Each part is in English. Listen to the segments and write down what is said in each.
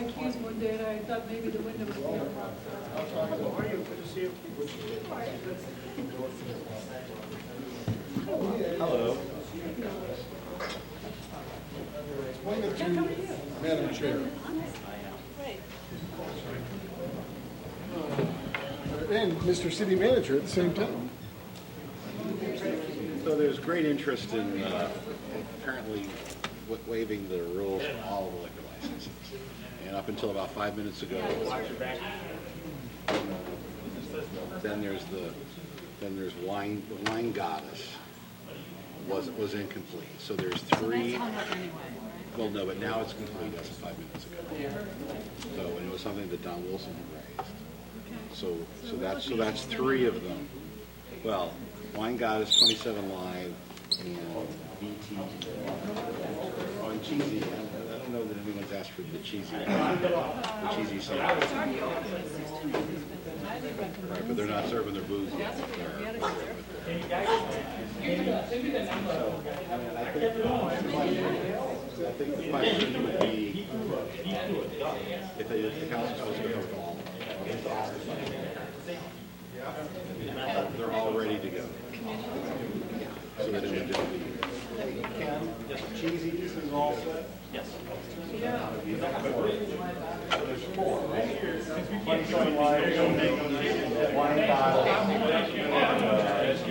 my keys one day and I thought maybe the window was clear. How are you? Good to see you. Hello. Madam Chair. And Mr. City Manager at the same time. So there's great interest in apparently waiving the rules for all of the liquor licenses. And up until about 5 minutes ago, then there's wine. The wine goddess was incomplete. So there's three. Well, no, but now it's complete as of 5 minutes ago. So and it was something that Don Wilson had raised. So that's three of them. Well, Wine Goddess, 27 Live, and BT. Oh, and Cheesy. I don't know that anyone's asked for the cheesy side. Right, but they're not serving their booze yet. I think the question would be if the council's supposed to go with all. They're all ready to go. So that it would just be. Cheesy, this is all set? Yes. So there's four. 27 Wine Goddess,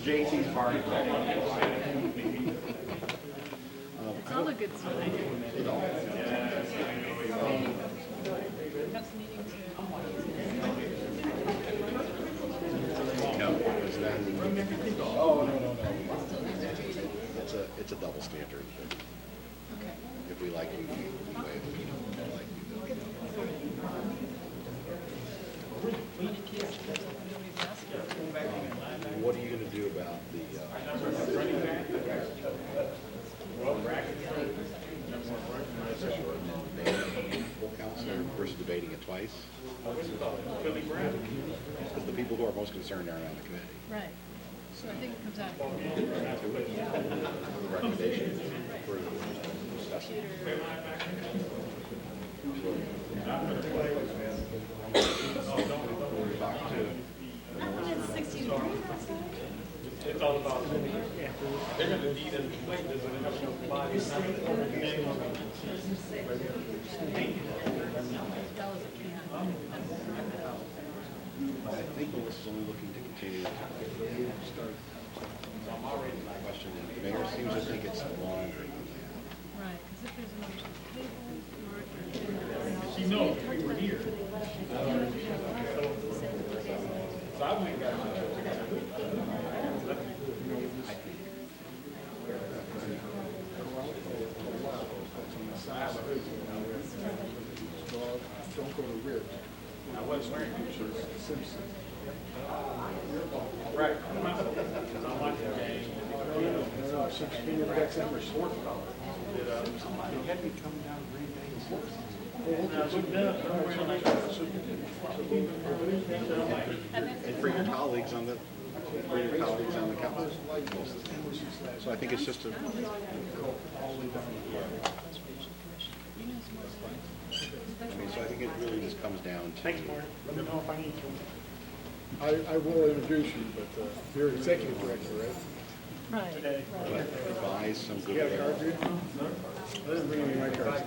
JT's Party. It's all a good sign. Next meeting No, because then. Oh, no. It's a double standard. Okay. If we like you, we waive it. If we don't like you, what are you going to do about the full council versus debating it twice? Because the people who are most concerned aren't on the committee. Right. So I think it comes out. The recommendation for discussion. It's 63 outside. It's all about, they're going to need a plate, there's going to have no body. I think Melissa's only looking to continue to start. Question, the mayor seems to think it's longer than that. Right, because if there's a motion to table, or She knows we were here. So I went and got Don't go to ribs. I was wearing pictures. Simpson. Right. Because I'm watching the game. 16 that's number sport. They had me come down Green Bay. And for your colleagues on the council. So I think it's just a. So I think it really just comes down to. Thanks, Mark. Let me know if I need to. I will introduce you, but you're executive director, right? right, Advise some good. You got a card, dude? I didn't bring any of my cards.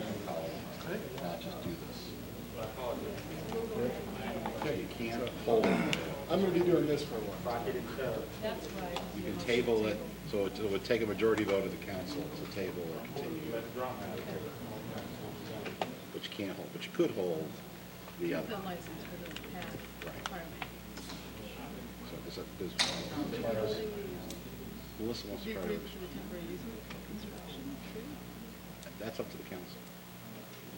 Not just do this. You can't hold it. I'm going to be doing this for a while. that's right. You can table it, so it would take a majority vote of the council to table or continue. But you can't hold, but you could hold the other. The license for the pad requirement. So Melissa wants to Get try rid to, of the temporary use of construction, true? that's up to the council.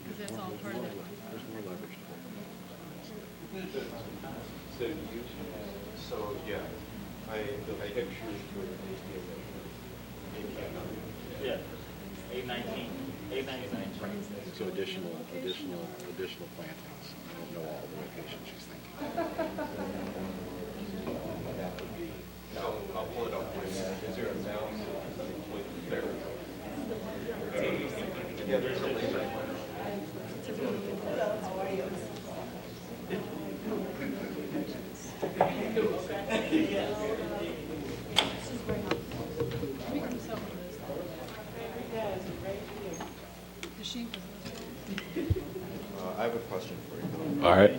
Because that's all part of it. There's more leverage. So, yeah, the pictures were Yeah. 819. 819. So additional plantings. I don't know all the locations she's thinking. That would be. I'll pull it up for you. Is there a mouse there? Yeah, there's a laser pointer. I have a question for you. All right.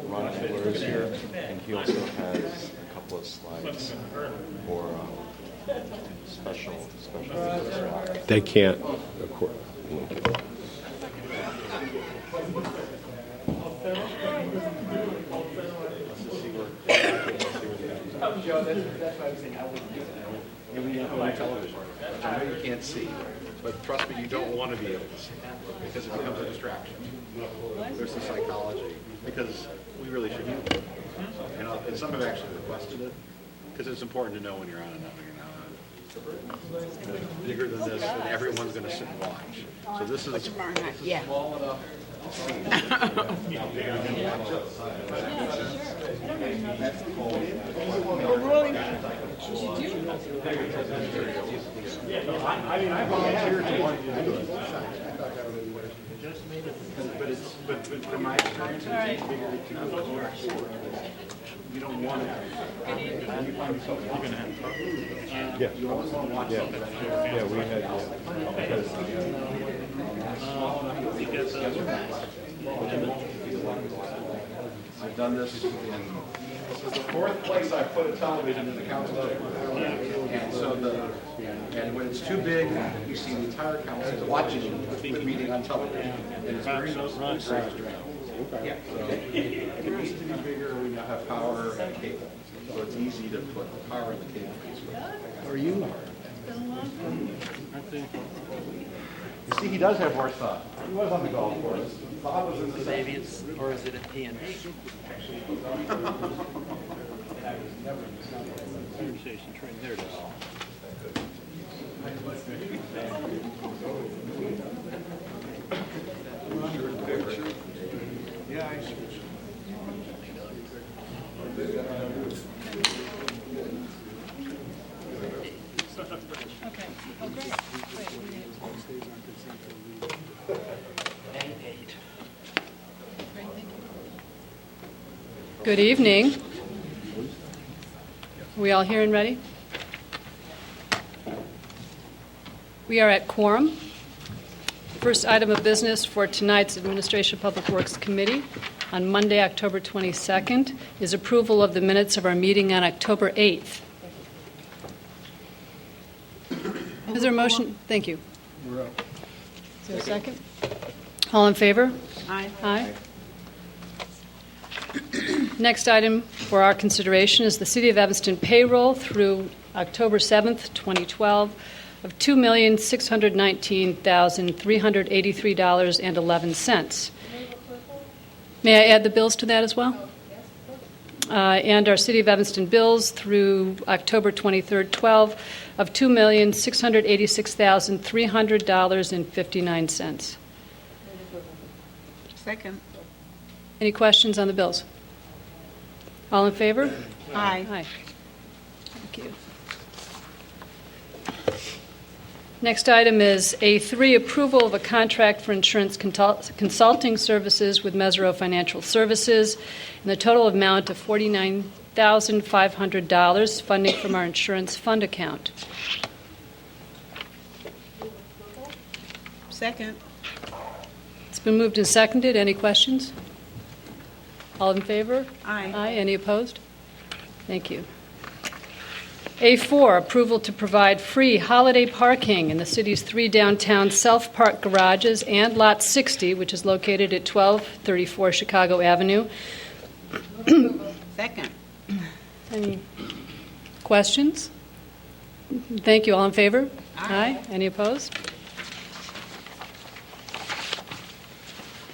Ron Fuller is here, and he also has a couple of slides for special. They can't record. I know you can't see, but trust me, you don't want to be able to see because it becomes a distraction. There's the psychology because we really should do it. And some have actually requested it because it's important to know when you're on and when you're not on. It's bigger than this, and everyone's going to sit and watch. So this is small enough. I mean, I volunteered to want you to do it. But from my experience, it's bigger too. You don't want to. You find yourself you're going to have trouble. Yeah. You always want to watch something. Yeah, we had. I've done this in, this is the fourth place I've put a television in the council. And so and when it's too big, you see the entire council watching the meeting on television. And it's very frustrating. Yeah. So it used to be bigger when you have power and cable. So it's easy to put the power in the cable. Or you are. You see, he does have horse thought. He was on the golf course. Bob was in the Maybe it's, or is it a P&D? Conversation train, there it is. Yeah, I see. Okay. Oh, great. Wait, we need Good evening. We all here and ready? We are at quorum. First item of business for tonight's Administration Public Works Committee on Monday, October 22nd, is approval of the minutes of our meeting on October 8th. Is there a motion? Thank you. Is there a second? All in favor? Aye. Aye. Next item for our consideration is the City of Evanston payroll through October 7th, 2012 of $2,619,383.11. May I add the bills to that as well? And our City of Evanston bills through October 23rd, 12 of $2,686,300.59. Second. Any questions on the bills? All in favor? Aye. Aye. Thank you. Next item is A3, approval of a contract for insurance consulting services with Mesero Financial Services in the total amount of $49,500, funding from our insurance fund account. Second. It's been moved and seconded. Any questions? All in favor? Aye. Aye. Any opposed? Thank you. A4, approval to provide free holiday parking in the city's 3 downtown self-park garages and Lot 60, which is located at 1234 Chicago Avenue. Second. Any questions? Thank you. All in favor? Aye. Any opposed?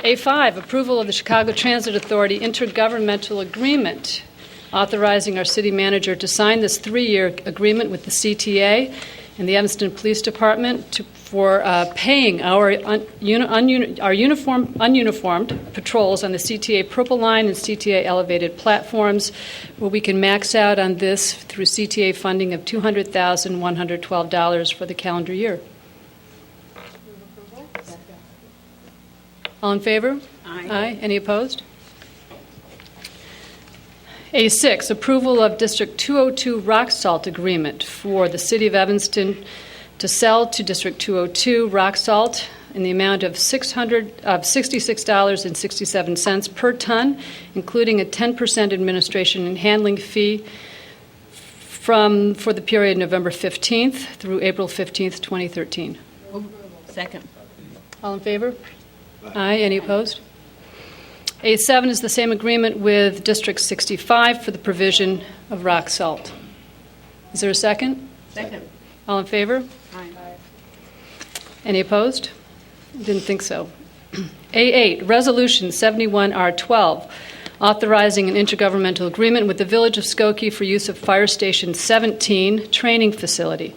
A5, approval of the Chicago Transit Authority intergovernmental agreement, authorizing our city manager to sign this 3-year agreement with the CTA and the Evanston Police Department for paying our ununiformed patrols on the CTA Purple Line and CTA elevated platforms, where we can max out on this through CTA funding of $200,112 for the calendar year. All in favor? Aye. Aye. Any opposed? A6, approval of District 202 rock salt agreement for the City of Evanston to sell to District 202 rock salt in the amount of $66.67 per ton, including a 10% administration and handling fee for the period November 15th through April 15th, 2013. Second. All in favor? Aye. Any opposed? A7 is the same agreement with District 65 for the provision of rock salt. Is there a second? Second. All in favor? Aye. Any opposed? Didn't think so. A8, Resolution 71R12, authorizing an intergovernmental agreement with the Village of Skokie for use of Fire Station 17 training facility.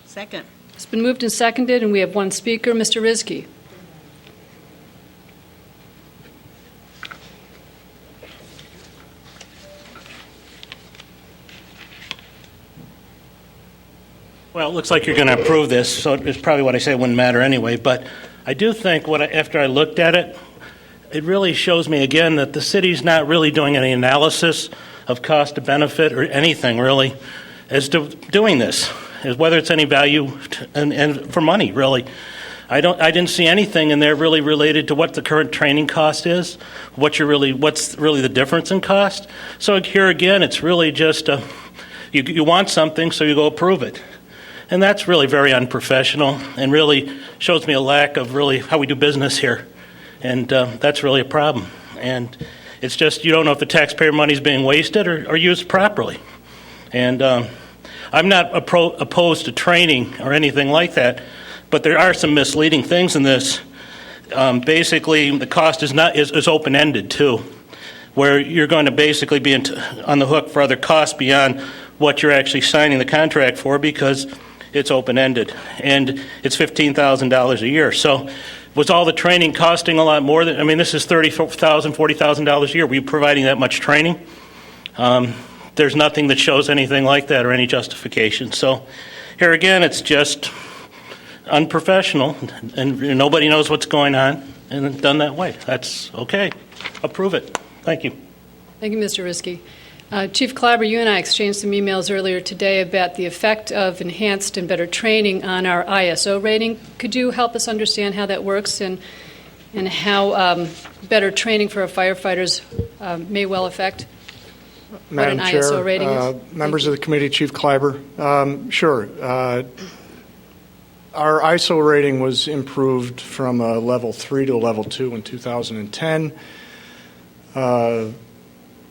Second. It's been moved and seconded, and we have one speaker, Mr. Rizky. Well, it looks like you're going to approve this, so it's probably what I say wouldn't matter anyway. But I do think after I looked at it, it really shows me again that the city's not really doing any analysis of cost to benefit or anything really as to doing this, as whether it's any value and for money really. I didn't see anything in there really related to what the current training cost is, what's really the difference in cost. So here again, it's really just you want something, so you go approve it. And that's really very unprofessional and really shows me a lack of really how we do business here. And that's really a problem. And it's just you don't know if the taxpayer money is being wasted or used properly. And I'm not opposed to training or anything like that, but there are some misleading things in this. Basically, the cost is open-ended, too, where you're going to basically be on the hook for other costs beyond what you're actually signing the contract for because it's open-ended, and it's $15,000 a year. So was all the training costing a lot more? This is $30,000, $40,000 a year. Were you providing that much training? There's nothing that shows anything like that or any justification. So here again, it's just unprofessional, and nobody knows what's going on, and it's done that way. That's okay. Approve it. Thank you. Thank you, Mr. Rizky. Chief Clyber, you and I exchanged some emails earlier today about the effect of enhanced and better training on our ISO rating. Could you help us understand how that works and how better training for our firefighters may well affect Madam what an Chair, ISO rating is? members of the committee, Chief Clyber, sure. Our ISO rating was improved from a level 3 to a level 2 in 2010.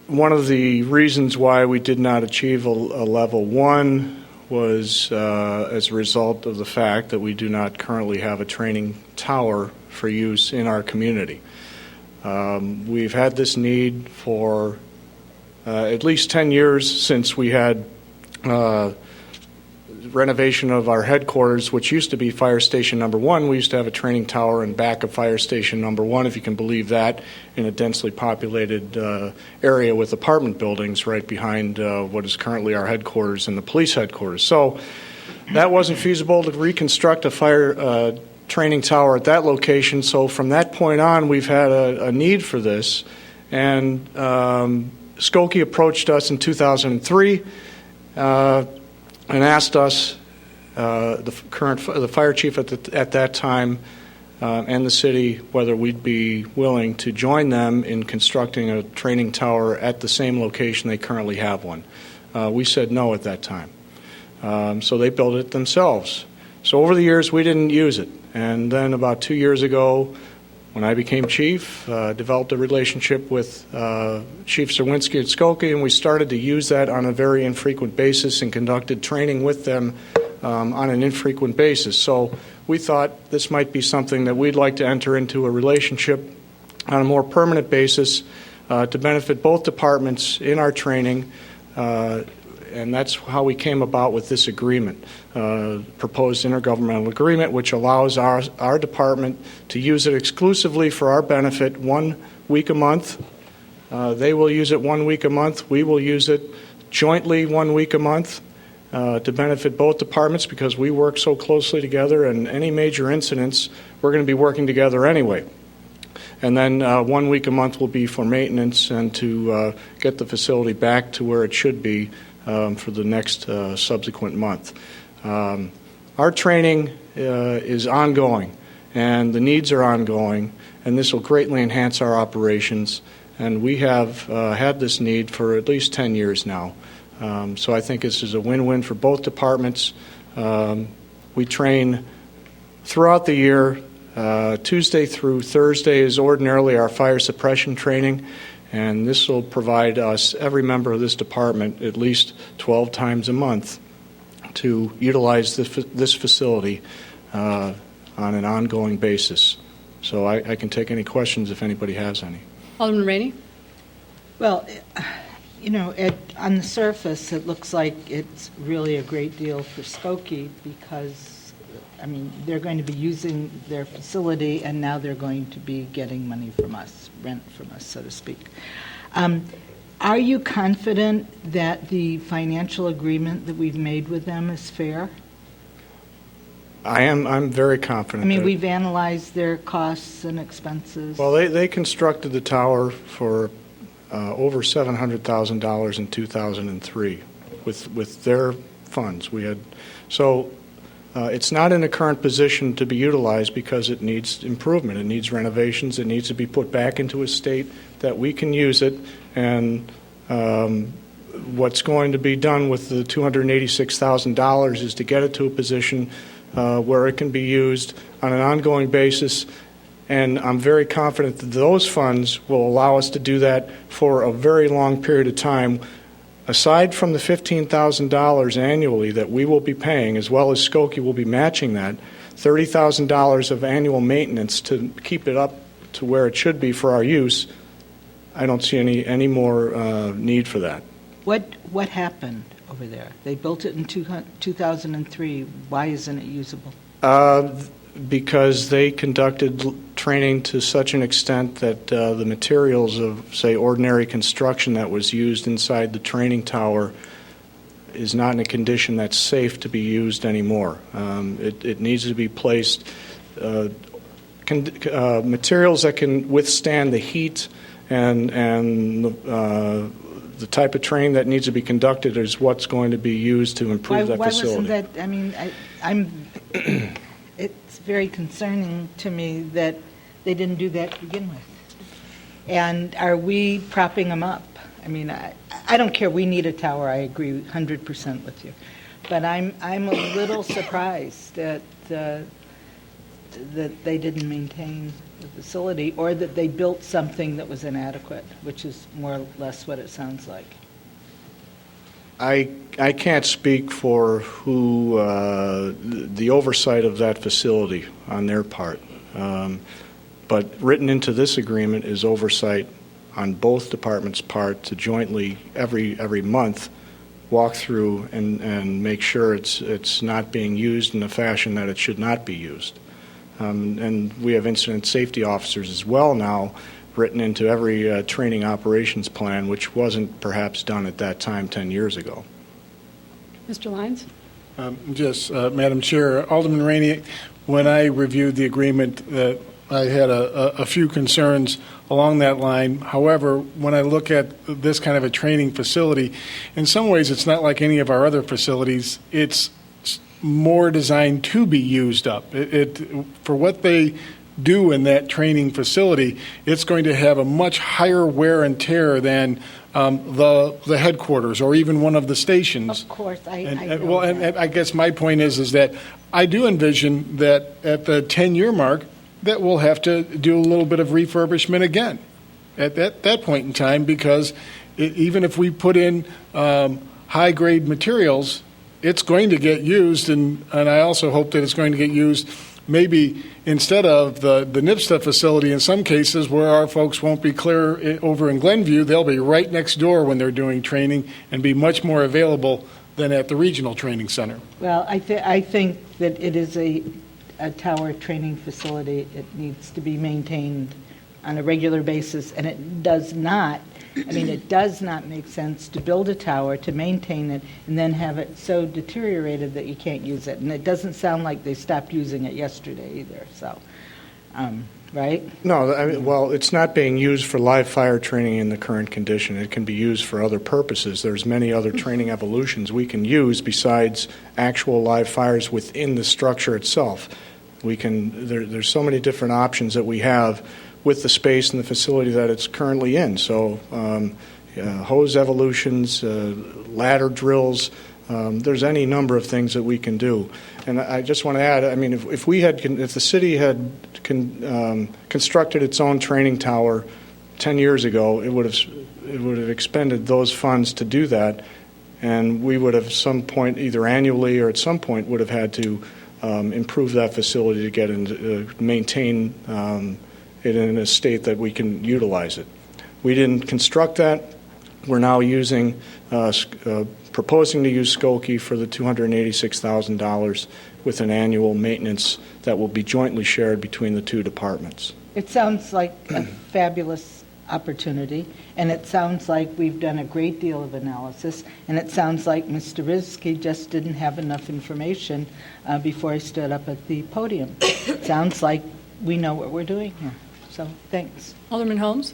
One of the reasons why we did not achieve a level 1 was as a result of the fact that we do not currently have a training tower for use in our community. We've had this need for at least 10 years since we had renovation of our headquarters, which used to be Fire Station Number 1. We used to have a training tower in back of Fire Station Number 1, if you can believe that, in a densely populated area with apartment buildings right behind what is currently our headquarters and the police headquarters. So that wasn't feasible to reconstruct a fire training tower at that location. So from that point on, we've had a need for this. And Skokie approached us in 2003 and asked us, the fire chief at that time and the city, whether we'd be willing to join them in constructing a training tower at the same location they currently have one. We said no at that time. So they built it themselves. So over the years, we didn't use it. And then about 2 years ago, when I became chief, developed a relationship with Chief Serwinski at Skokie, and we started to use that on a very infrequent basis and conducted training with them on an infrequent basis. So we thought this might be something that we'd like to enter into a relationship on a more permanent basis to benefit both departments in our training, and that's how we came about with this agreement, proposed intergovernmental agreement, which allows our department to use it exclusively for our benefit 1 week a month. They will use it 1 week a month. We will use it jointly 1 week a month to benefit both departments because we work so closely together, and any major incidents, we're going to be working together anyway. And then 1 week a month will be for maintenance and to get the facility back to where it should be for the next subsequent month. Our training is ongoing, and the needs are ongoing, and this will greatly enhance our operations. And we have had this need for at least 10 years now. So I think this is a win-win for both departments. We train throughout the year. Tuesday through Thursday is ordinarily our fire suppression training, and this will provide us, every member of this department, at least 12 times a month to utilize this facility on an ongoing basis. So I can take any questions if anybody has any. Alderman Rainey? Well, on the surface, it looks like it's really a great deal for Skokie because, they're going to be using their facility, and now they're going to be getting money from us, rent from us, so to speak. Are you confident that the financial agreement that we've made with them is fair? I'm very confident. We've analyzed their costs and expenses. Well, they constructed the tower for over $700,000 in 2003 with their funds. It's not in a current position to be utilized because it needs improvement. It needs renovations. It needs to be put back into a state that we can use it. And what's going to be done with the $286,000 is to get it to a position where it can be used on an ongoing basis. And I'm very confident that those funds will allow us to do that for a very long period of time. Aside from the $15,000 annually that we will be paying, as well as Skokie will be matching that, $30,000 of annual maintenance to keep it up to where it should be for our use, I don't see any more need for that. What happened over there? They built it in 2003. Why isn't it usable? Because they conducted training to such an extent that the materials of, say, ordinary construction that was used inside the training tower is not in a condition that's safe to be used anymore. It needs to be placed, materials that can withstand the heat and the type of training that needs to be conducted is what's going to be used to improve that facility. Why wasn't that, it's very concerning to me that they didn't do that to begin with. And are we propping them up? I don't care. We need a tower. I agree 100% with you. But I'm a little surprised that they didn't maintain the facility or that they built something that was inadequate, which is more or less what it sounds like. I can't speak for who the oversight of that facility on their part, but written into this agreement is oversight on both departments' part to jointly every month walk through and make sure it's not being used in a fashion that it should not be used. And we have incident safety officers as well now written into every training operations plan, which wasn't perhaps done at that time 10 years ago. Mr. Lyons? Yes, Madam Chair. Alderman Rainey, when I reviewed the agreement, I had a few concerns along that line. However, when I look at this kind of a training facility, in some ways it's not like any of our other facilities. It's more designed to be used up. For what they do in that training facility, it's going to have a much higher wear and tear than the headquarters or even one of the stations. Of course, I know that. And I guess my point is that I do envision that at the 10-year mark that we'll have to do a little bit of refurbishment again at that point in time, because even if we put in high-grade materials, it's going to get used, and I also hope that it's going to get used maybe instead of the NIPSTA facility in some cases where our folks won't be clear over in Glenview, they'll be right next door when they're doing training and be much more available than at the regional training center. Well, I think that it is a tower training facility. It needs to be maintained on a regular basis, and it does not make sense to build a tower, to maintain it, and then have it so deteriorated that you can't use it. And it doesn't sound like they stopped using it yesterday either. So right? No, I mean, well, it's not being used for live fire training in the current condition. It can be used for other purposes. There's many other training evolutions we can use besides actual live fires within the structure itself. There's so many different options that we have with the space and the facility that it's currently in. So hose evolutions, ladder drills, there's any number of things that we can do. And I just want to add, I mean, if the city had constructed its own training tower 10 years ago, it would have expended those funds to do that, and we would have some point, either annually or at some point, would have had to improve that facility to get maintain it in a state that we can utilize it. We didn't construct that. We're now proposing to use Skokie for the $286,000 with an annual maintenance that will be jointly shared between the two departments. It sounds like a fabulous opportunity, and it sounds like we've done a great deal of analysis, and it sounds like Mr. Rizky just didn't have enough information before he stood up at the podium. It sounds like we know what we're doing here. So thanks. Alderman Holmes?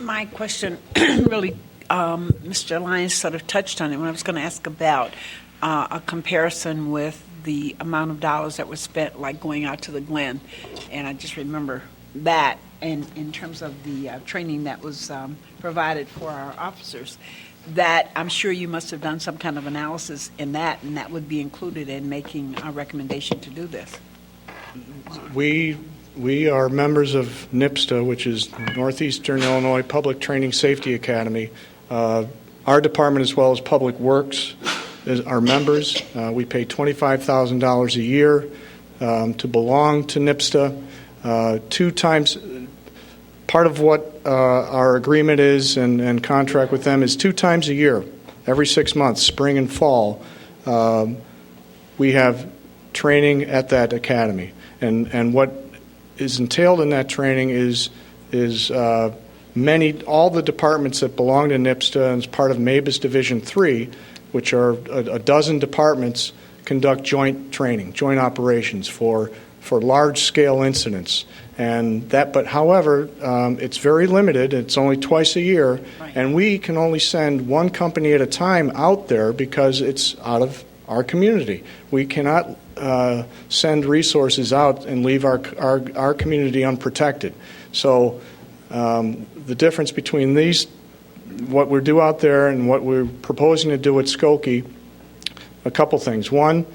My question really, Mr. Lyons sort of touched on it when I was going to ask about a comparison with the amount of dollars that was spent, like going out to the Glen. And I just remember that, and in terms of the training that was provided for our officers, that I'm sure you must have done some kind of analysis in that, and that would be included in making a recommendation to do this. We are members of NIPSTA, which is Northeastern Illinois Public Training Safety Academy. Our department, as well as Public Works, are members. We pay $25,000 a year to belong to NIPSTA. 2 times, part of what our agreement is and contract with them is 2 times a year, every 6 months, spring and fall. We have training at that academy. And what is entailed in that training is all the departments that belong to NIPSTA and as part of MABUS Division 3, which are a dozen departments, conduct joint training, joint operations for large-scale incidents. But however, it's very limited. It's only twice a year, right. And we can only send one company at a time out there because it's out of our community. We cannot send resources out and leave our community unprotected. So the difference between what we do out there and what we're proposing to do at Skokie, a couple things. One,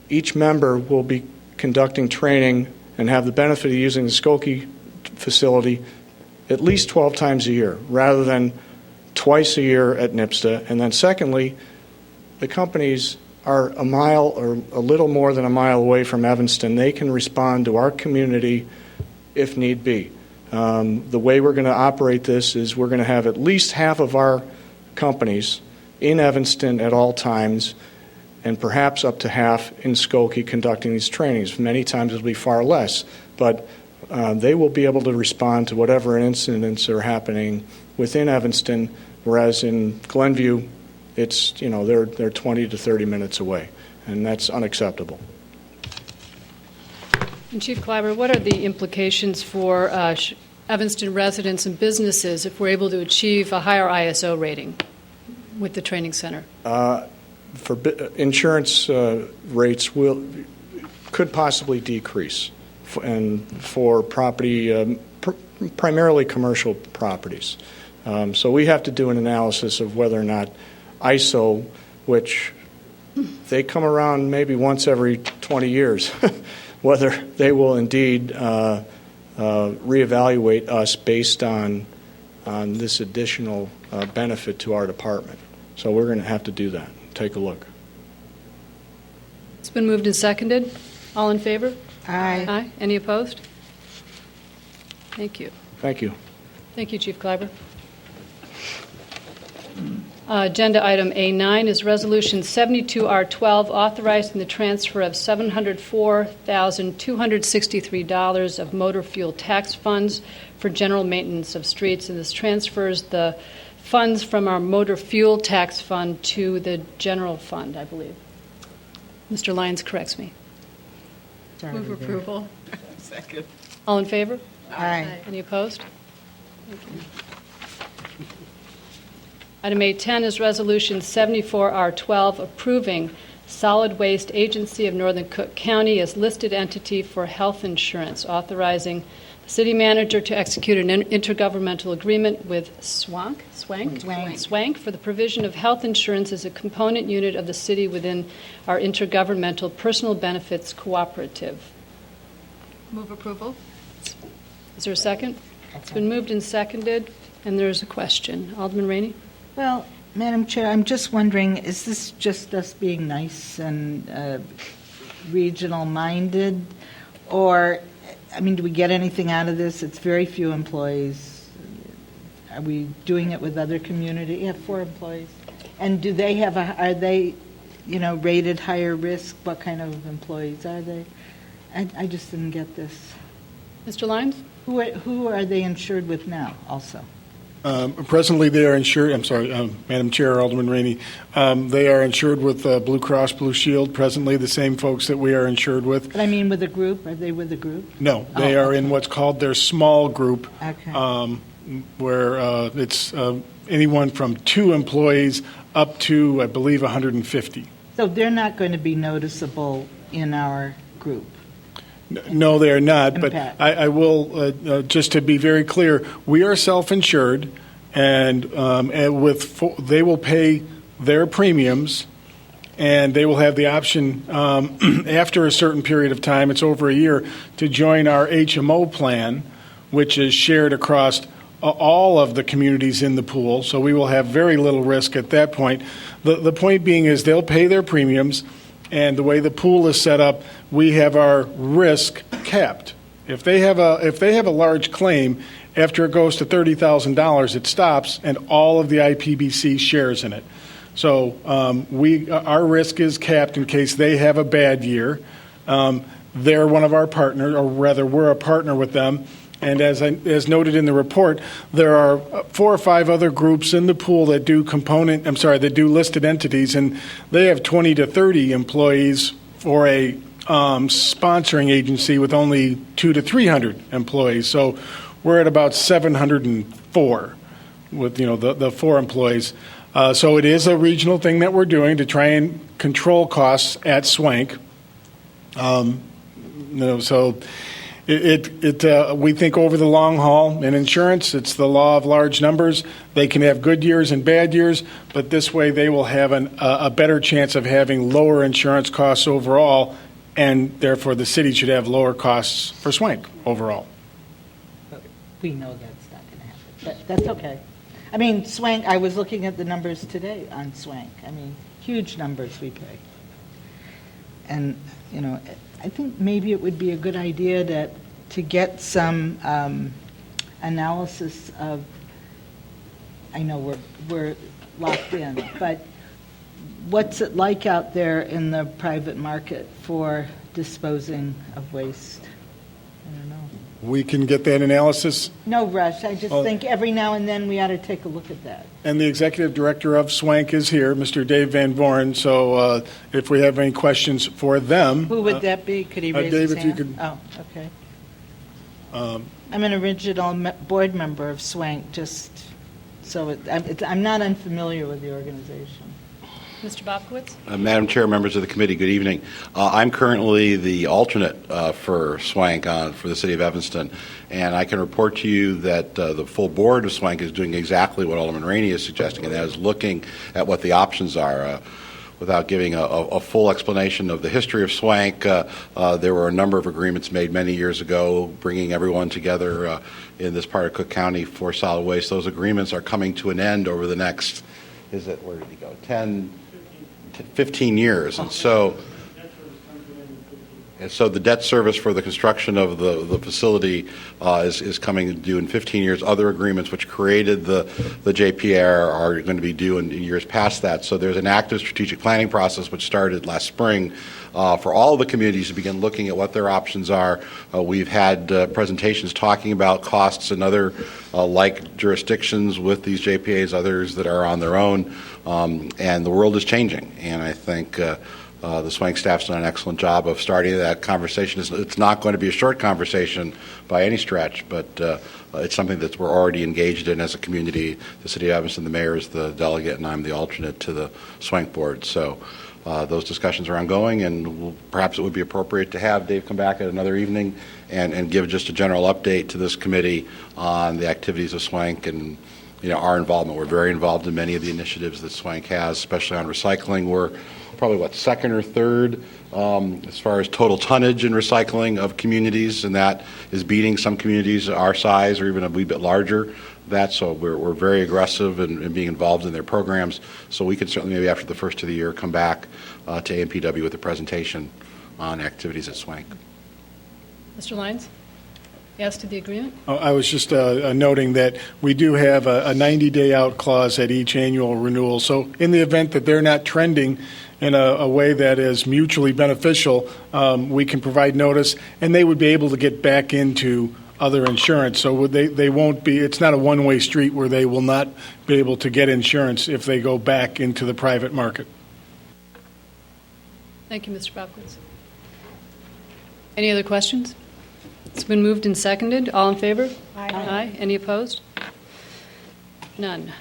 each member will be conducting training and have the benefit of using the Skokie facility at least 12 times a year rather than twice a year at NIPSTA. And then secondly, the companies are a mile or a little more than a mile away from Evanston. They can respond to our community if need be. The way we're going to operate this is we're going to have at least half of our companies in Evanston at all times, and perhaps up to half in Skokie conducting these trainings. Many times it'll be far less, but they will be able to respond to whatever incidents are happening within Evanston, whereas in Glenview, it's, they're 20 to 30 minutes away, and that's unacceptable. And Chief Kleiber, what are the implications for Evanston residents and businesses if we're able to achieve a higher ISO rating with the training center? For insurance rates could possibly decrease, and for property, primarily commercial properties. So we have to do an analysis of whether or not ISO, which they come around maybe once every 20 years, whether they will indeed reevaluate us based on this additional benefit to our department. So we're going to have to do that. Take a look. It's been moved and seconded. All in favor? Aye. Aye. Any opposed? Thank you. Thank you. Thank you, Chief Kleiber. Agenda item A9 is Resolution 72R12, authorizing the transfer of $704,263 of motor fuel tax funds for general maintenance of streets. And this transfers the funds from our motor fuel tax fund to the general fund, I believe. Mr. Lyons corrects me. It's already Move there. approval. Second. All in favor? Aye. Any opposed? Thank you. Item 810 is Resolution 74R12, approving Solid Waste Agency of Northern Cook County as listed entity for health insurance, authorizing the city manager to execute an intergovernmental agreement with Swank for the provision of health insurance as a component unit of the city within our intergovernmental personal benefits cooperative. Move approval. Is there a second? It's been moved and seconded, and there's a question. Alderman Rainey? Well, Madam Chair, I'm just wondering, is this just us being nice and regional-minded? Or, I mean, do we get anything out of this? It's very few employees. Are we doing it with other community? Yeah, 4 employees. And do they have are they, rated higher risk? What kind of employees are they? I just didn't get this. Mr. Lyons? Who are they insured with now also? Presently, they are insured, Madam Chair, Alderman Rainey, they are insured with Blue Cross Blue Shield, presently the same folks that we are insured with. But I mean with a group? Are they with a group? No, they are in what's called their small group, Okay. where it's anyone from 2 employees up to, I believe, 150. So they're not going to be noticeable in our group? No, they are not, but Impact. I will, just to be very clear, we are self-insured, and they will pay their premiums, and they will have the option, after a certain period of time, it's over a year, to join our HMO plan, which is shared across all of the communities in the pool, so we will have very little risk at that point. The point being is they'll pay their premiums, and the way the pool is set up, we have our risk capped. If they have a large claim, after it goes to $30,000, it stops, and all of the IPBC shares in it. So our risk is capped in case they have a bad year. They're one of our partners, or rather, we're a partner with them. And as noted in the report, there are 4 or 5 other groups in the pool that do that do listed entities, and they have 20 to 30 employees for a sponsoring agency with only 200 to 300 employees. So we're at about 704 with the 4 employees. So it is a regional thing that we're doing to try and control costs at Swank. So. We think over the long haul in insurance, it's the law of large numbers. They can have good years and bad years, but this way they will have a better chance of having lower insurance costs overall, and therefore the city should have lower costs for Swank overall. We know that's not going to happen, but that's okay. I mean, Swank, I was looking at the numbers today on Swank. I mean, huge numbers we pay. And, I think maybe it would be a good idea to get some analysis of, I know we're locked in, but what's it like out there in the private market for disposing of waste? I don't know. We can get that analysis. No rush. I just think every now and then we ought to take a look at that. And the executive director of Swank is here, Mr. Dave Van Voren. So if we have any questions for them. Who would that be? Could he raise Dave, his if you hand? could. Oh, okay. I'm an original board member of Swank, just so I'm not unfamiliar with the organization. Mr. Bobkowitz? Madam Chair, members of the committee, good evening. I'm currently the alternate for Swank for the city of Evanston, and I can report to you that the full board of Swank is doing exactly what Alderman Rainey is suggesting, and that is looking at what the options are. Without giving a full explanation of the history of Swank, there were a number of agreements made many years ago bringing everyone together in this part of Cook County for solid waste. Those agreements are coming to an end over the next, where did he go, 15 years. And so the debt service for the construction of the facility is coming due in 15 years. Other agreements which created the JPR are going to be due in years past that. So there's an active strategic planning process which started last spring for all of the communities to begin looking at what their options are. We've had presentations talking about costs in other like jurisdictions with these JPAs, others that are on their own, and the world is changing. And I think The Swank staff's done an excellent job of starting that conversation. It's not going to be a short conversation by any stretch, but it's something that we're already engaged in as a community. The City of Evanston, the mayor is the delegate, and I'm the alternate to the Swank board. So those discussions are ongoing, and perhaps it would be appropriate to have Dave come back at another evening and give just a general update to this committee on the activities of Swank and our involvement. We're very involved in many of the initiatives that Swank has, especially on recycling. We're probably, second or third as far as total tonnage in recycling of communities, and that is beating some communities our size or even a wee bit larger. So we're very aggressive in being involved in their programs. So we could certainly, maybe after the first of the year, come back to AMPW with a presentation on activities at Swank. Mr. Lyons? Yes to the agreement? I was just noting that we do have a 90-day out clause at each annual renewal. So in the event that they're not trending in a way that is mutually beneficial, we can provide notice, and they would be able to get back into other insurance. So they won't be, it's not a one-way street where they will not be able to get insurance if they go back into the private market. Thank you, Mr. Bobkowitz. Any other questions? It's been moved and seconded. All in favor? Aye. Any opposed? None.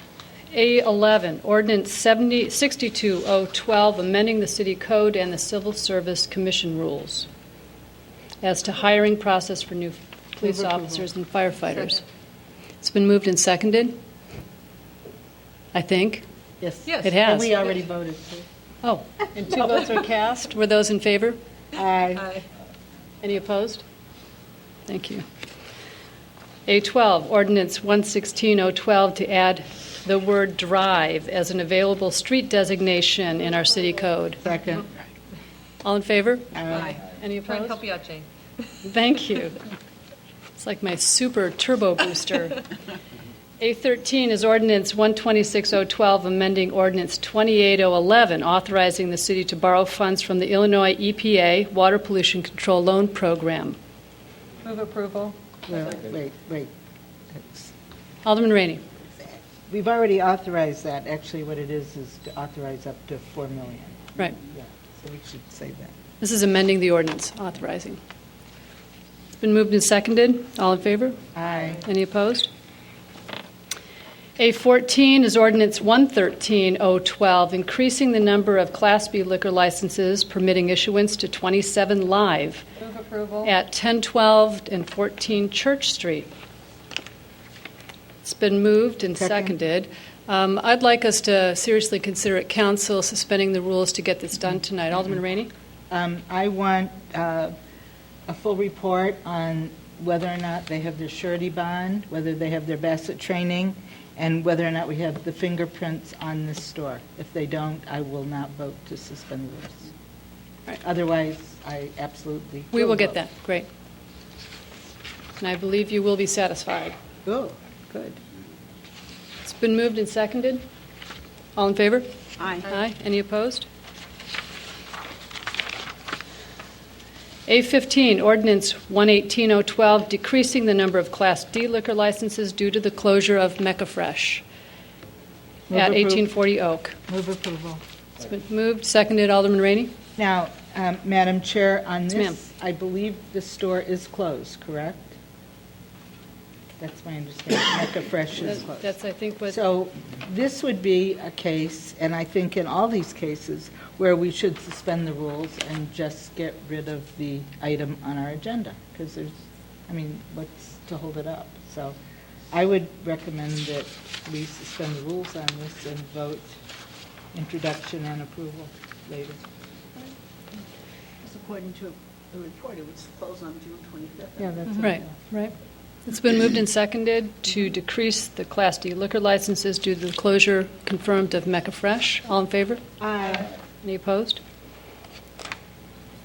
A11, Ordinance 62012, amending the City Code and the Civil Service Commission rules as to hiring process for new police officers and firefighters. Second. It's been moved and seconded, I think. Yes. Yes. It has. And we already voted. Too. Oh, and 2 votes were cast. Were those in favor? Aye. Any opposed? Thank you. A12, Ordinance 11612, to add the word drive as an available street designation in our city code. Second. All in favor? Aye. Any Trying to opposed? help you out, Jane. Thank you. It's like my super turbo booster. A13 is Ordinance 126012, amending Ordinance 28011, authorizing the city to borrow funds from the Illinois EPA Water Pollution Control Loan Program. Move approval. Well, wait. That's- Alderman Rainey. We've already authorized that. Actually, what it is to authorize up to $4 million. Right. Yeah, so we should say that. This is amending the ordinance, authorizing. It's been moved and seconded. All in favor? Aye. Any opposed? A14 is Ordinance 11312, increasing the number of Class B liquor licenses permitting issuance to 27 live Move approval. at 1012 and 14 Church Street. It's been moved and Second. seconded. I'd like us to seriously consider at council suspending the rules to get this done tonight. Alderman Rainey? I want a full report on whether or not they have their surety bond, whether they have their Bassett training, and whether or not we have the fingerprints on this store. If they don't, I will not vote to suspend the rules. Right. Otherwise, I absolutely We will get vote. that. Great. And I believe you will be satisfied. Oh, good. It's been moved and seconded. All in favor? Aye. Aye. Any opposed? A15, Ordinance 11812, decreasing the number of Class D liquor licenses due to the closure of Mecca Fresh Move at approve. 1840 Oak. Move approval. It's been moved, seconded. Alderman Rainey? Now, Madam Chair, on Yes, ma'am. this, I believe the store is closed, correct? That's my understanding. Mecca Fresh is closed. That's, I think, what... So this would be a case, and I think in all these cases, where we should suspend the rules and just get rid of the item on our agenda, because there's, what's to hold it up? So I would recommend that we suspend the rules on this and vote introduction and approval later. According to the report, it was closed on June 25th. Yeah, that's Right, right. It's been moved and seconded to decrease the Class D liquor licenses due to the closure confirmed of Mecca Fresh. All in favor? Aye. Any opposed?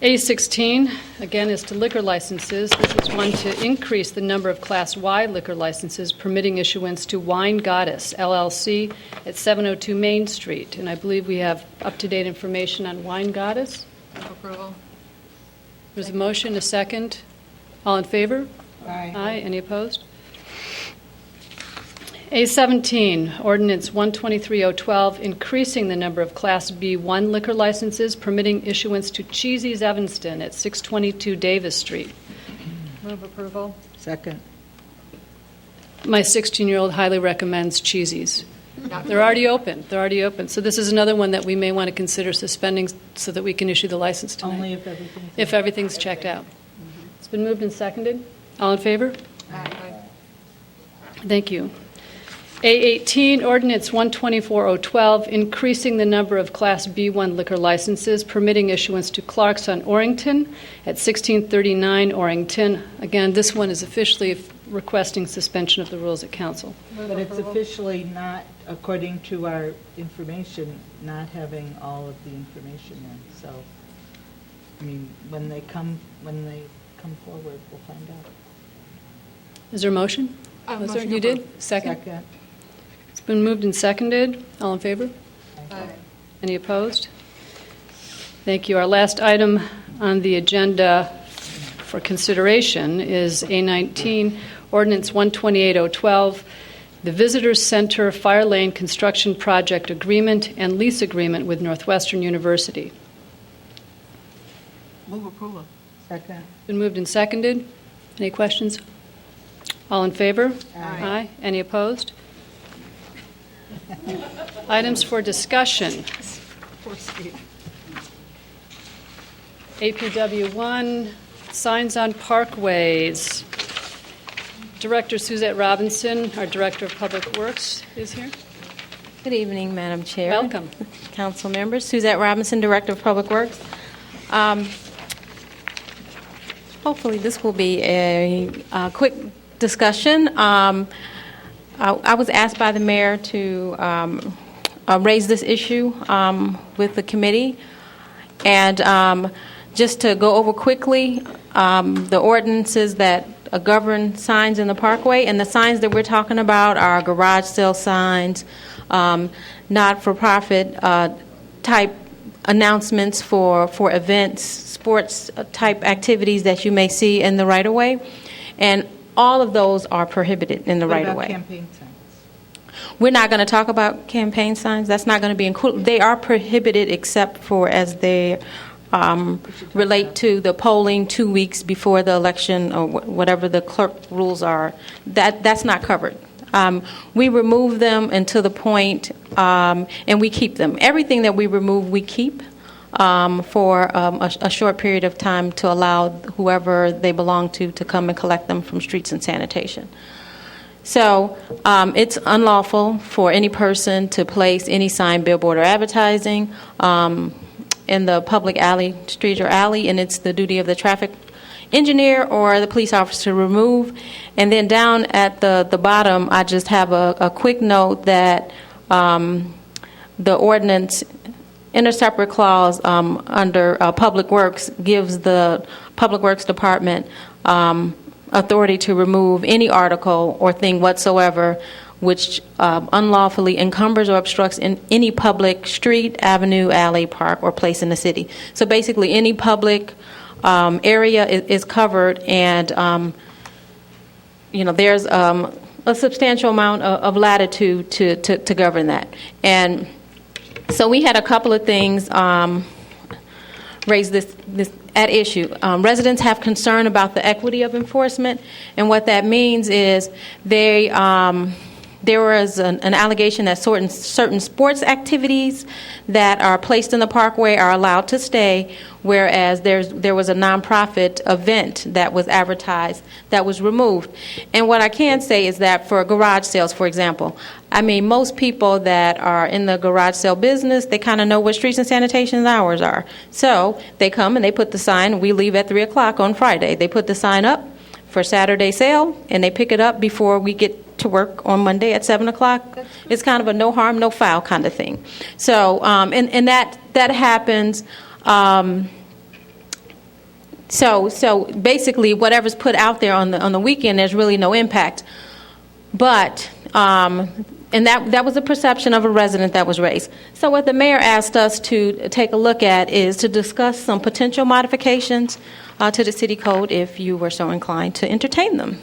A16, again, is to liquor licenses. This is one to increase the number of Class Y liquor licenses permitting issuance to Wine Goddess, LLC, at 702 Main Street. And I believe we have up-to-date information on Wine Goddess. Move approval. There's a motion, a second. All in favor? Aye. Aye. Any opposed? A17, Ordinance 123-012, increasing the number of Class B1 liquor licenses, permitting issuance to Cheesy's Evanston at 622 Davis Street. Move approval. Second. My 16-year-old highly recommends Cheesy's. They're already open. They're already open. So this is another one that we may want to consider suspending so that we can issue the license tonight. Only if everything's checked out. It's been moved and seconded. All in favor? Aye. Thank you. A18, Ordinance 124-012, increasing the number of Class B1 liquor licenses, permitting issuance to Clark's on Orrington at 1639 Orrington. Again, this one is officially requesting suspension of the rules at council. But it's officially not, according to our information, not having all of the information in. So, I mean, when they come forward, we'll find out. Is there a motion? Was there? You did? Second? Second. It's been moved and seconded. All in favor? Aye. Any opposed? Thank you. Our last item on the agenda for consideration is A19, Ordinance 128-012, the Visitors Center Fire Lane Construction Project Agreement and Lease Agreement with Northwestern University. Move approval. Second. Been moved and seconded. Any questions? All in favor? Aye. Any opposed? Items for discussion. Poor Steve. APW 1, signs on parkways. Director Suzette Robinson, our Director of Public Works, is here. Good evening, Madam Chair. Welcome. Council members. Suzette Robinson, Director of Public Works. Hopefully this will be a quick discussion. I was asked by the mayor to raise this issue with the committee. And just to go over quickly, the ordinances that govern signs in the parkway, and the signs that we're talking about are garage sale signs, not-for-profit type announcements for events, sports type activities that you may see in the right-of-way. And all of those are prohibited in the right-of-way. What about campaign signs? We're not going to talk about campaign signs. That's not going to be included. They are prohibited except for as they relate to the polling 2 weeks before the election or whatever the clerk rules are. That's not covered. We remove them until the point, and we keep them. Everything that we remove, we keep for a short period of time to allow whoever they belong to come and collect them from streets and sanitation. So it's unlawful for any person to place any sign, billboard, or advertising in the public alley, street, or alley, and it's the duty of the traffic engineer or the police officer to remove. And then down at the bottom, I just have a quick note that the ordinance in a separate clause under Public Works gives the Public Works Department authority to remove any article or thing whatsoever which unlawfully encumbers or obstructs in any public street, avenue, alley, park, or place in the city. So basically any public area is covered, and there's a substantial amount of latitude to govern that. And so we had a couple of things raise this at issue. Residents have concern about the equity of enforcement, and what that means is there was an allegation that certain sports activities that are placed in the parkway are allowed to stay, whereas there was a nonprofit event that was advertised that was removed. And what I can say is that for garage sales, for example, I mean, most people that are in the garage sale business, they kind of know what streets and sanitation hours are. So they come and they put the sign, we leave at 3 o'clock on Friday. They put the sign up for Saturday sale, and they pick it up before we get to work on Monday at 7 o'clock. It's kind of a no harm, no foul kind of thing. So, and that happens. So basically, whatever's put out there on the weekend, there's really no impact. But and that was a perception of a resident that was raised. So what the mayor asked us to take a look at is to discuss some potential modifications to the city code if you were so inclined to entertain them.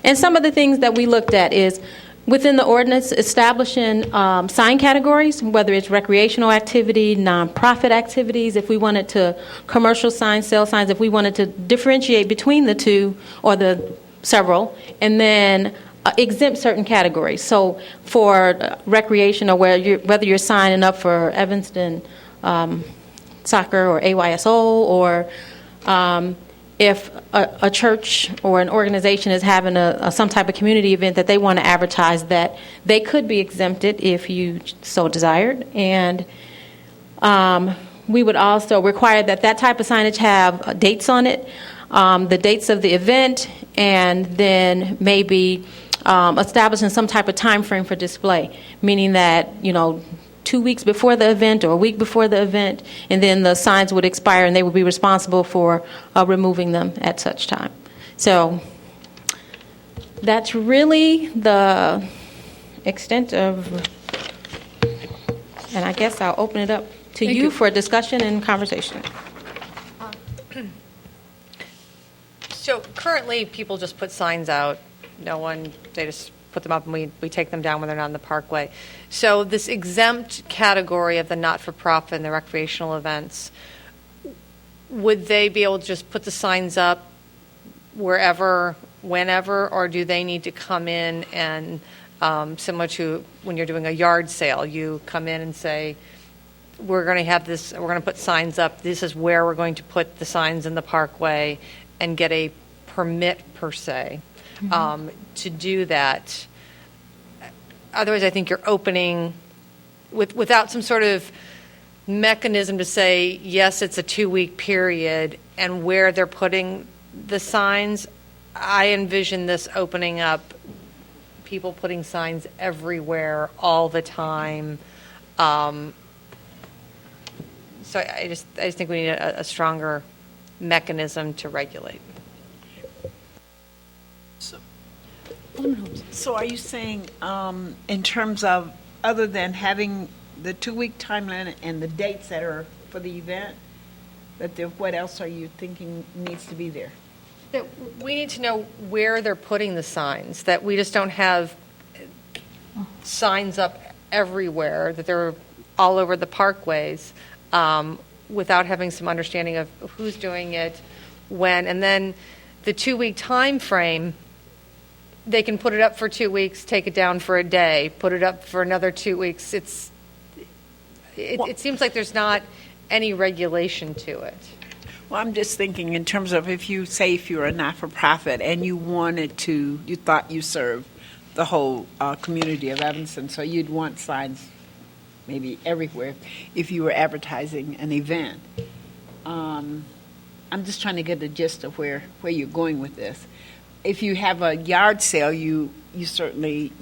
And some of the things that we looked at is Within the ordinance, establishing sign categories, whether it's recreational activity, nonprofit activities, if we wanted to, commercial signs, sales signs, if we wanted to differentiate between the two or the several, and then exempt certain categories. So for recreation, or whether you're signing up for Evanston soccer or AYSO, or if a church or an organization is having some type of community event that they want to advertise, that they could be exempted if you so desired. And we would also require that type of signage have dates on it, the dates of the event, and then maybe establishing some type of time frame for display, meaning that, 2 weeks before the event or a week before the event, and then the signs would expire and they would be responsible for removing them at such time. So that's really the extent of, and I guess I'll open it up to you for discussion and conversation. So currently, people just put signs out. They just put them up and we take them down when they're not in the parkway. So this exempt category of the not-for-profit and the recreational events, would they be able to just put the signs up wherever, whenever, or do they need to come in and, similar to when you're doing a yard sale, you come in and say, we're going to put signs up, this is where we're going to put the signs in the parkway, and get a permit per se to do that. Otherwise, I think you're opening without some sort of mechanism to say, yes, it's a 2-week period, and where they're putting the signs. I envision this opening up people putting signs everywhere all the time. So I just think we need a stronger mechanism to regulate. So are you saying, in terms of, other than having the 2-week timeline and the dates that are for the event, what else are you thinking needs to be there? That we need to know where they're putting the signs, that we just don't have signs up everywhere, that they're all over the parkways, without having some understanding of who's doing it, when, and then the 2-week time frame. They can put it up for 2 weeks, take it down for a day, put it up for another 2 weeks. It seems like there's not any regulation to it. Well, I'm just thinking in terms of if you're a not-for-profit and you thought you served the whole community of Evanston, so you'd want signs maybe everywhere if you were advertising an event. I'm just trying to get the gist of where you're going with this. If you have a yard sale, you certainly,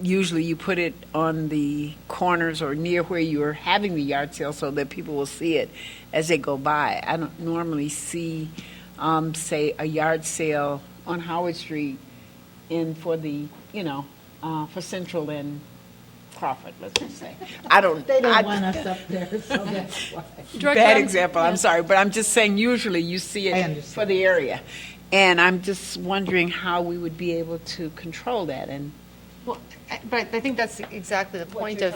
usually you put it on the corners or near where you're having the yard sale so that people will see it as they go by. I don't normally see, say, a yard sale on Howard Street for the, for Central and Crawford, let's just say. They don't want us up there, so that's why. Bad example, I'm sorry, but I'm just saying usually you see it for the area. And I'm just wondering how we would be able to control that. But I think that's exactly the point of,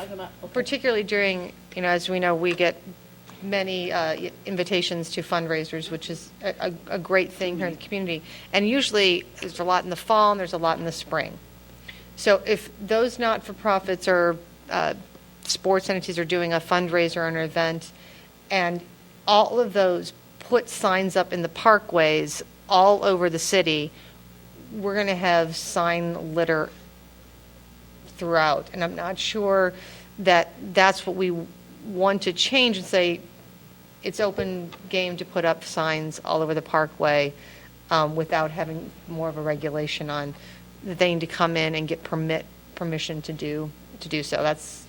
particularly during, as we know, we get many invitations to fundraisers, which is a great thing here in the community. And usually there's a lot in the fall and there's a lot in the spring. So if those not-for-profits or sports entities are doing a fundraiser or an event, and all of those put signs up in the parkways all over the city, we're going to have sign litter throughout. And I'm not sure that that's what we want to change and say it's open game to put up signs all over the parkway without having more of a regulation on that they need to come in and get permission to do so. That's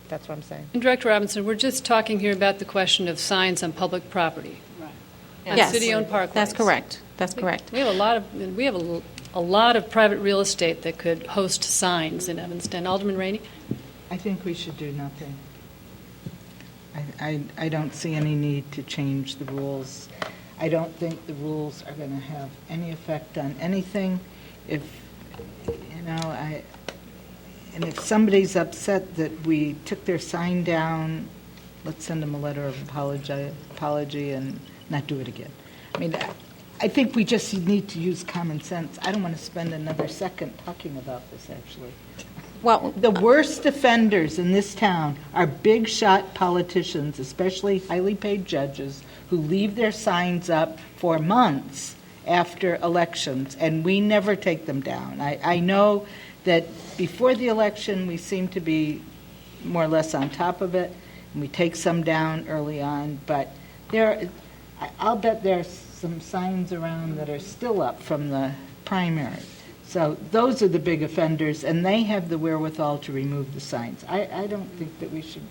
what I'm saying. And Director Robinson, we're just talking here about the question of signs on public property. On Yes, city-owned parkways. That's correct. That's correct. We have a lot of private real estate that could host signs in Evanston. Alderman Rainey? I think we should do nothing. I don't see any need to change the rules. I don't think the rules are going to have any effect on anything. If And if somebody's upset that we took their sign down, let's send them a letter of apology and not do it again. I mean, I think we just need to use common sense. I don't want to spend another second talking about this, actually. Well, The worst offenders in this town are big shot politicians, especially highly paid judges, who leave their signs up for months after elections, and we never take them down. I know that before the election, we seem to be more or less on top of it, and we take some down early on, but I'll bet there's some signs around that are still up from the primary. So those are the big offenders, and they have the wherewithal to remove the signs. I don't think that we should,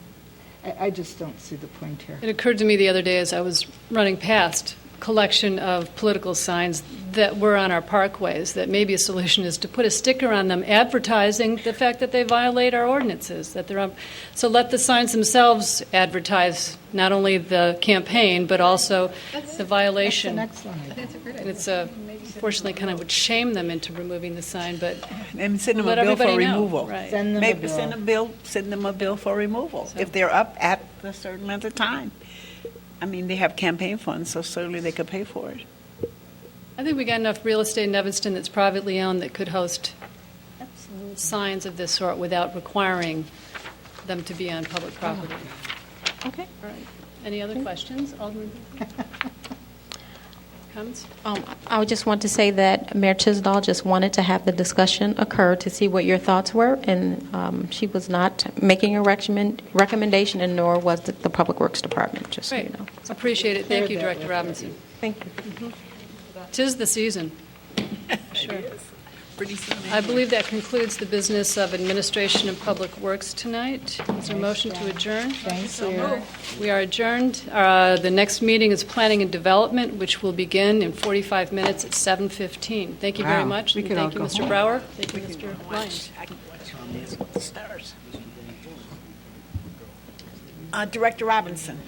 I just don't see the point here. It occurred to me the other day as I was running past a collection of political signs that were on our parkways, that maybe a solution is to put a sticker on them advertising the fact that they violate our ordinances, that they're up. So let the signs themselves advertise not only the campaign, but also the violation. That's an excellent idea. That's a great And idea. it's unfortunately kind of would shame them into removing the sign, but And send them let a bill for everybody know. removal. Right. Send them a Maybe bill. send them a bill for removal if they're up at a certain length of time. I mean, they have campaign funds, so certainly they could pay for it. I think we got enough real estate in Evanston that's privately owned that could host signs of this sort without requiring them to be on public property. okay. All right. Any other questions? Alderman? Comments? I would just want to say that Mayor Tisdall just wanted to have the discussion occur to see what your thoughts were, and she was not making a recommendation, and nor was the Public Works Department, just so you Great. know. Appreciate it. Thank you, Director Robinson. Thank you. 'Tis the season. Sure. Pretty soon. I believe that concludes the business of Administration and Public Works tonight. Is there a motion to adjourn? Thank you. We are adjourned. The next meeting is Planning and Development, which will begin in 45 minutes at 7:15. Thank you very Wow. much. We And could thank you, all go Mr. home. Brower. Thank you, Mr. Lyons. I can watch on this with the stars. Director Robinson.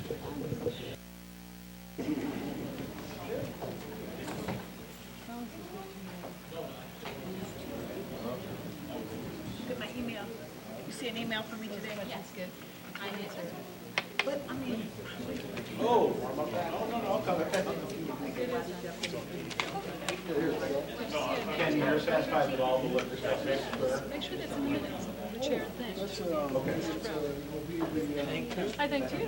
Get my email. You see an email from me today? Yes, good. I answered. But, I mean... Make sure that's in the minutes. The chair thanks. I thanked you.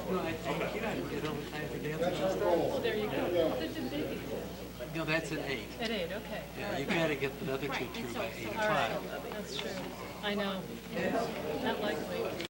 Well, there you go. No, that's at 8. At 8, okay. Yeah, you got to get the other two through by 8 All right, o'clock. that's true. I know. Not likely.